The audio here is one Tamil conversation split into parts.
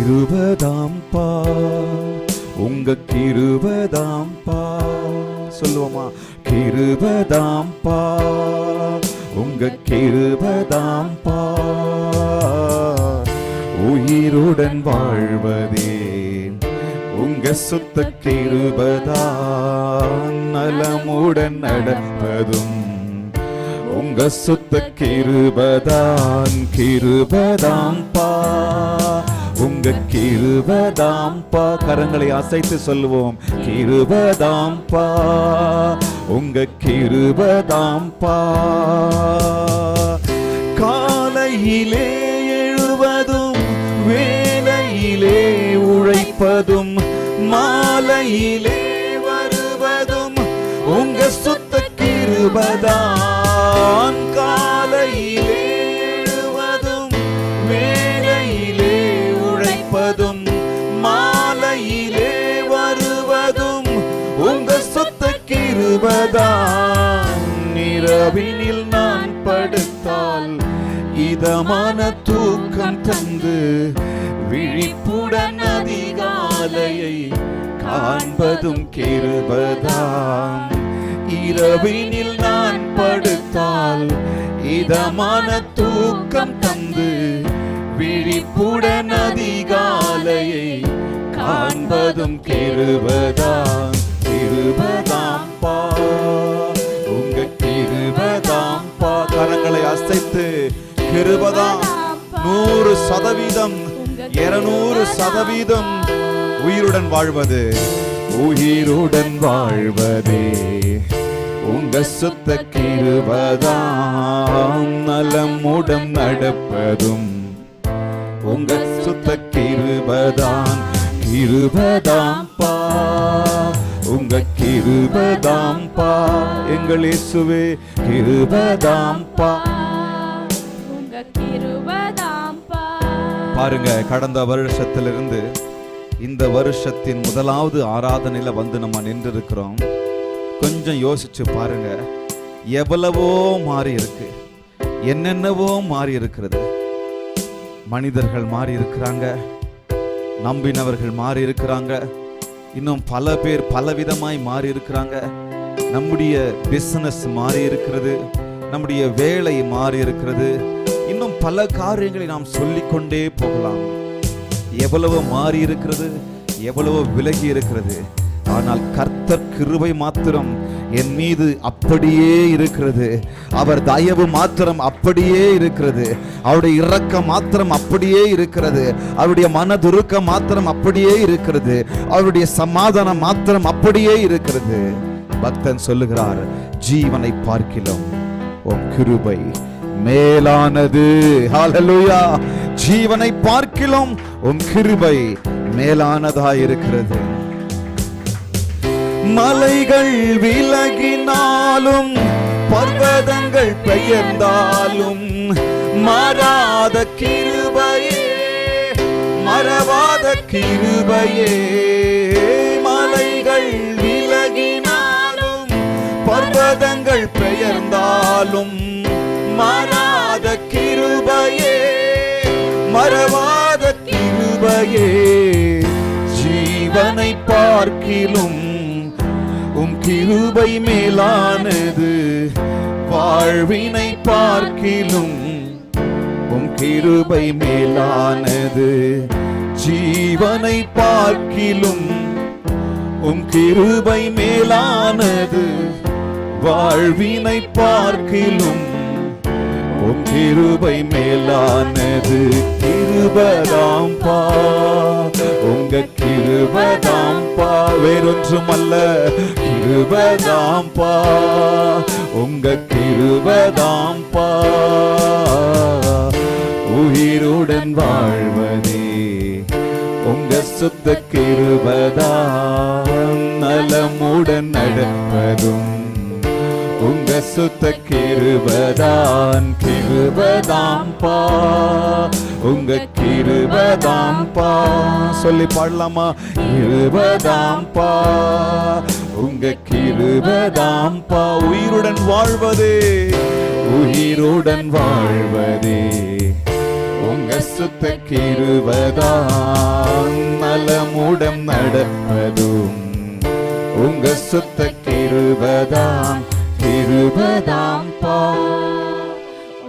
கிருபதாம்பா, உங்க கிருபதாம்பா. சொல்லுவோமா? கிருபதாம்பா, உங்க கிருபதாம்பா. உயிருடன் வாழ்வதே உங்க சுத்த கிருபதான், நலமுடன் நடப்பதும் உங்க சுத்த கிருபதான். கிருபதாம்பா, உங்க கிருபதாம்பா. கரங்களை அசைத்து சொல்லுவோம், கிருபதாம்பா, உங்க கிருபதாம்பா. காலையிலே எழுவதும் வேலையிலே உழைப்பதும் மாலையிலே வருவதும் உங்க சுத்த கிருபதான். காலையிலே எழுவதும் வேலையிலே உழைப்பதும் மாலையிலே வருவதும் உங்க சுத்த கிருபதான். இரவினில் நான் படுத்தால் இதமான தூக்கம் தந்து விழிப்புடன் அதிகாலையை காண்பதும் கிருபதான். இரவினில் நான் படுத்தால் இதமான தூக்கம் தந்து விழிப்புடன் அதிகாலையை காண்பதும் கிருபதான். கிருபதாம்பா, உங்க கிருபதாம்பா. கரங்களை அசைத்து கிருபதான். 100%, 200% உயிருடன் வாழ்வது, உயிருடன் வாழ்வதே உங்க சுத்த கிருபதான். நலமுடன் நடப்பதும் உங்க சுத்த கிருபதான். கிருபதாம்பா, உங்க கிருபதாம்பா. எங்கள் இயேசுவே கிருபதாம்பா. பாருங்க, கடந்த வருஷத்திலிருந்து இந்த வருஷத்தின் முதலாவது ஆராதனையில வந்து நம்ம நின்று இருக்கிறோம். கொஞ்சம் யோசிச்சு பாருங்க, எவ்வளவோ மாறி இருக்கு, என்னென்னவோ மாறி இருக்கிறது. மனிதர்கள் மாறி இருக்கிறாங்க, நம்பினவர்கள் மாறி இருக்கிறாங்க, இன்னும் பல பேர் பலவிதமாய் மாறி இருக்கிறாங்க. நம்முடைய பிசினஸ் மாறி இருக்கிறது, நம்முடைய வேலை மாறி இருக்கிறது, இன்னும் பல காரியங்களை நாம் சொல்லிக்கொண்டே போகலாம். எவ்வளவு மாறி இருக்கிறது, எவ்வளவு விலகி இருக்கிறது. ஆனால் கர்த்தர் கிருபை மாத்திரம் என் மீது அப்படியே இருக்கிறது. அவர் தயவு மாத்திரம் அப்படியே இருக்கிறது. அவருடைய இரக்கம் மாத்திரம் அப்படியே இருக்கிறது. அவருடைய மனதுருக்கம் மாத்திரம் அப்படியே இருக்கிறது. அவருடைய சமாதானம் மாத்திரம் அப்படியே இருக்கிறது. பக்தன் சொல்லுகிறார், ஜீவனை பார்க்கிலும் உம் கிருபை மேலானது. ஹல்லேலூயா. ஜீவனை பார்க்கிலும் உம் கிருபை மேலானதாய் இருக்கிறது. மலைகள் விலகினாலும் பர்வதங்கள் பெயர்ந்தாலும் மாறாத கிருபையே, மறவாத கிருபையே. மலைகள் விலகினாலும் பர்வதங்கள் பெயர்ந்தாலும் மாறாத கிருபையே, மறவாத கிருபையே. ஜீவனை பார்க்கிலும் உம் கிருபை மேலானது. வாழ்வினை பார்க்கிலும் உம் கிருபை மேலானது. ஜீவனை பார்க்கிலும் உம் கிருபை மேலானது. வாழ்வினை பார்க்கிலும் உம் கிருபை மேலானது. கிருபதாம்பா, உங்க கிருபதாம்பா. வேறொன்றுமல்ல, கிருபதாம்பா, உங்க கிருபதாம்பா. உயிருடன் வாழ்வதே உங்க சுத்த கிருபதான். நலமுடன் நடப்பதும் உங்க சுத்த கிருபதான். கிருபதாம்பா, உங்க கிருபதாம்பா. சொல்லி பாடலாமா? கிருபதாம்பா, உங்க கிருபதாம்பா. உயிருடன் வாழ்வதே, உயிருடன் வாழ்வதே உங்க சுத்த கிருபதான் நலமுடன் நடப்பதும் உங்க சுத்த கிருபதான் கிருபதாம்பா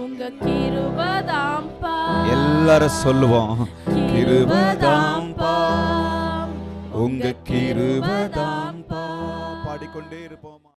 உங்க கிருபதாம்பா எல்லாரும் சொல்லுவோம் கிருபதாம்பா உங்க கிருபதாம்பா பாடிக்கொண்டே இருப்போமா.